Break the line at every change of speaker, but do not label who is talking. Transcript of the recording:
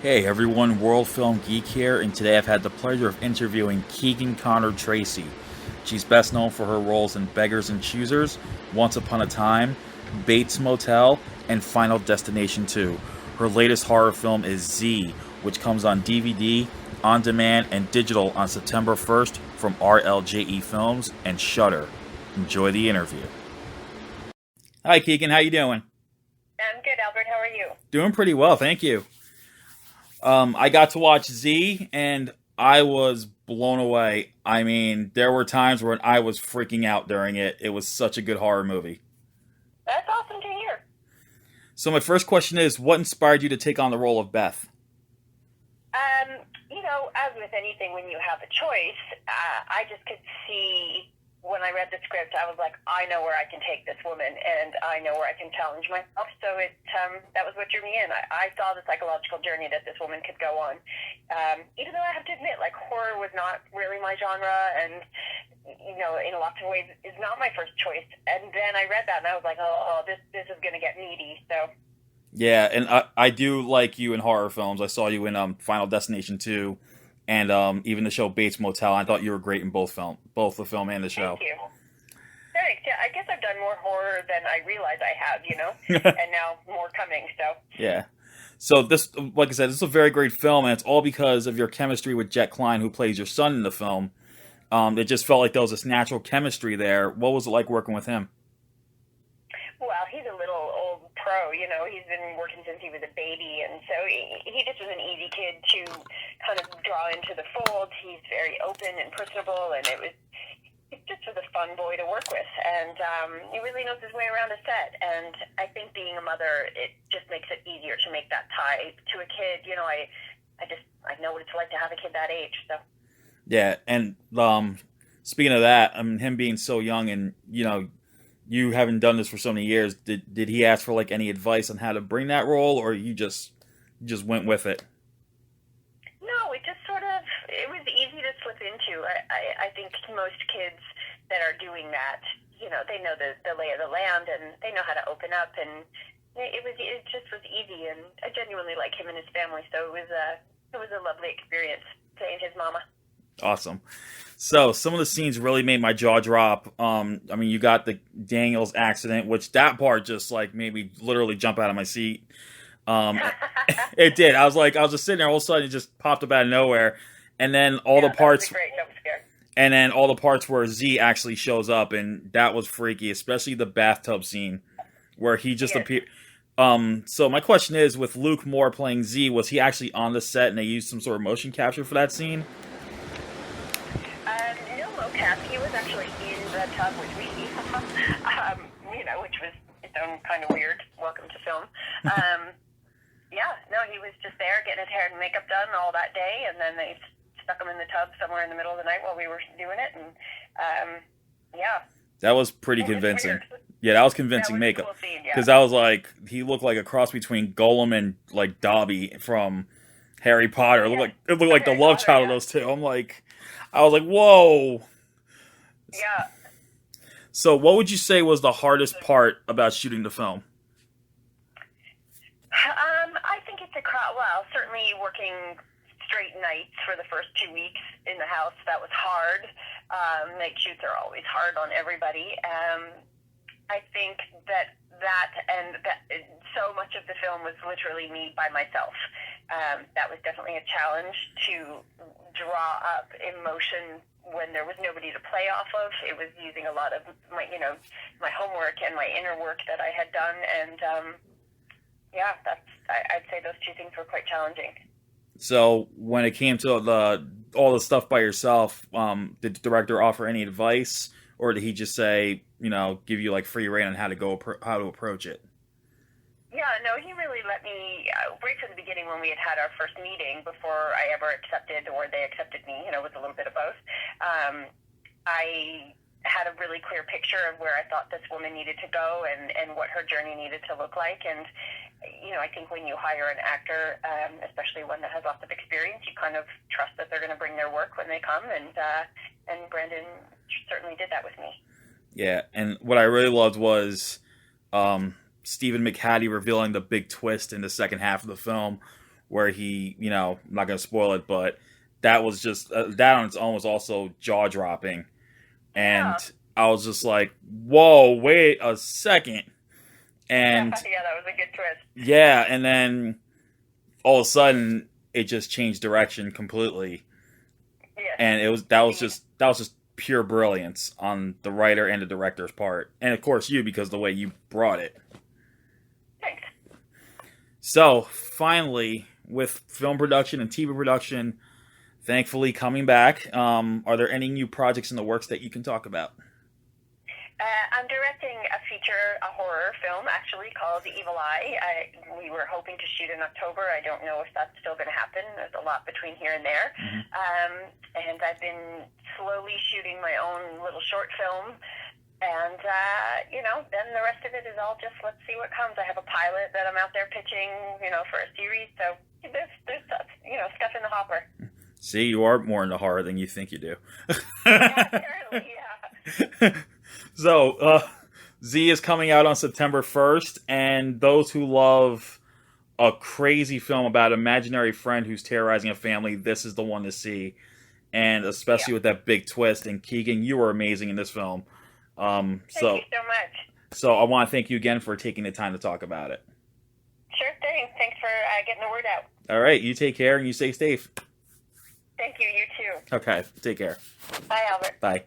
Hey everyone, World Film Geek here, and today I've had the pleasure of interviewing Keegan Connor Tracy. She's best known for her roles in Beggars and Choosers, Once Upon a Time, Bates Motel, and Final Destination 2. Her latest horror film is Z, which comes on DVD, on demand, and digital on September 1st from RLJE Films and Shudder. Enjoy the interview. Hi Keegan, how you doing?
I'm good, Albert. How are you?
Doing pretty well, thank you. I got to watch Z, and I was blown away. I mean, there were times when I was freaking out during it. It was such a good horror movie.
That's awesome to hear.
So my first question is, what inspired you to take on the role of Beth?
As with anything, when you have a choice, I just could see when I read the script, I was like, I know where I can take this woman, and I know where I can challenge myself. So that was what drew me in. I saw the psychological journey that this woman could go on. Even though I have to admit, like, horror was not really my genre, and in lots of ways is not my first choice. And then I read that, and I was like, this is going to get meaty. So.
Yeah, and I do like you in horror films. I saw you in Final Destination 2, and even the show Bates Motel. I thought you were great in both the film and the show.
Thank you. Thanks. Yeah, I guess I've done more horror than I realize I have, and now more coming. So.
Yeah. So this, like I said, this is a very great film, and it's all because of your chemistry with Jett Klein, who plays your son in the film. It just felt like there was this natural chemistry there. What was it like working with him?
Well, he's a little old pro, he's been working since he was a baby, and so he just was an easy kid to kind of draw into the fold. He's very open and personable, and it just was a fun boy to work with, and he really knows his way around a set, and I think being a mother, it just makes it easier to make that tie to a kid. I know what it's like to have a kid that age, so.
Yeah, and speaking of that, I mean, him being so young and, you haven't done this for so many years, did he ask for like any advice on how to bring that role, or you just went with it?
No, it was easy to slip into. I think most kids that are doing that, they know the lay of the land, and they know how to open up, and it just was easy, and I genuinely like him and his family, so it was a lovely experience playing his mama.
Awesome. So some of the scenes really made my jaw drop. I mean, you got the Daniels accident, which that part just like made me literally jump out of my seat. It did. I was just sitting there, all of a sudden it just popped up out of nowhere, and then all the parts.
Great. That was scary.
And then all the parts where Z actually shows up, and that was freaky, especially the bathtub scene where he just appeared. So my question is, with Luke Moore playing Z, was he actually on the set and they used some sort of motion capture for that scene?
No mocap. He was actually in the tub with me, which was its own kind of weird. Welcome to film. He was just there getting his hair and makeup done all that day, and then they stuck him in the tub somewhere in the middle of the night while we were doing it, and
that was pretty convincing. Yeah, that was convincing makeup.
Cool scene,
because I was like, he looked like a cross between Gollum and like Dobby from Harry Potter. It looked like the love child of those two. I was like, whoa.
Yeah.
So, what would you say was the hardest part about shooting the film?
I think it's certainly working straight nights for the first 2 weeks in the house. That was hard. Night shoots are always hard on everybody. I think that so much of the film was literally me by myself. That was definitely a challenge to draw up emotion when there was nobody to play off of. It was using a lot of my homework and my inner work that I had done, and I'd say those two things were quite challenging.
So when it came to all the stuff by yourself, did the director offer any advice, or did he just say, give you like free rein on how to approach it?
Yeah, no, he really let me, right from the beginning when we had our first meeting, before I ever accepted or they accepted me, it was a little bit of both. I had a really clear picture of where I thought this woman needed to go and what her journey needed to look like. And, I think when you hire an actor, especially one that has lots of experience, you kind of trust that they're going to bring their work when they come. And Brandon certainly did that with me.
Yeah, and what I really loved was Stephen McHattie revealing the big twist in the second half of the film, where he, you know, I'm not gonna spoil it, but that was just that on its own was also jaw dropping, and
Yeah.
I was just like, whoa, wait a second, and
Yeah, that was a good twist.
yeah, and then all of a sudden it just changed direction completely,
Yes.
and that was just pure brilliance on the writer and the director's part, and of course you, because the way you brought it.
Thanks.
So finally, with film production and TV production thankfully coming back, are there any new projects in the works that you can talk about?
I'm directing a horror film, actually, called The Evil Eye. We were hoping to shoot in October. I don't know if that's still going to happen. There's a lot between here and there.
Mm-hmm.
And I've been slowly shooting my own little short film. And, then the rest of it is all just, let's see what comes. I have a pilot that I'm out there pitching, for a series. So there's stuff, stuff in the hopper.
See, you are more into horror than you think you do.
Yeah, apparently, yeah.
So, Z is coming out on September 1st, and those who love a crazy film about an imaginary friend who's terrorizing a family, this is the one to see. And especially with that big twist. And Keegan, you were amazing in this film.
Thank you so much.
So I want to thank you again for taking the time to talk about it.
Sure thing. Thanks for getting the word out.
All right, you take care and you stay safe.
Thank you. You too.
Okay, take care.
Bye, Albert.
Bye.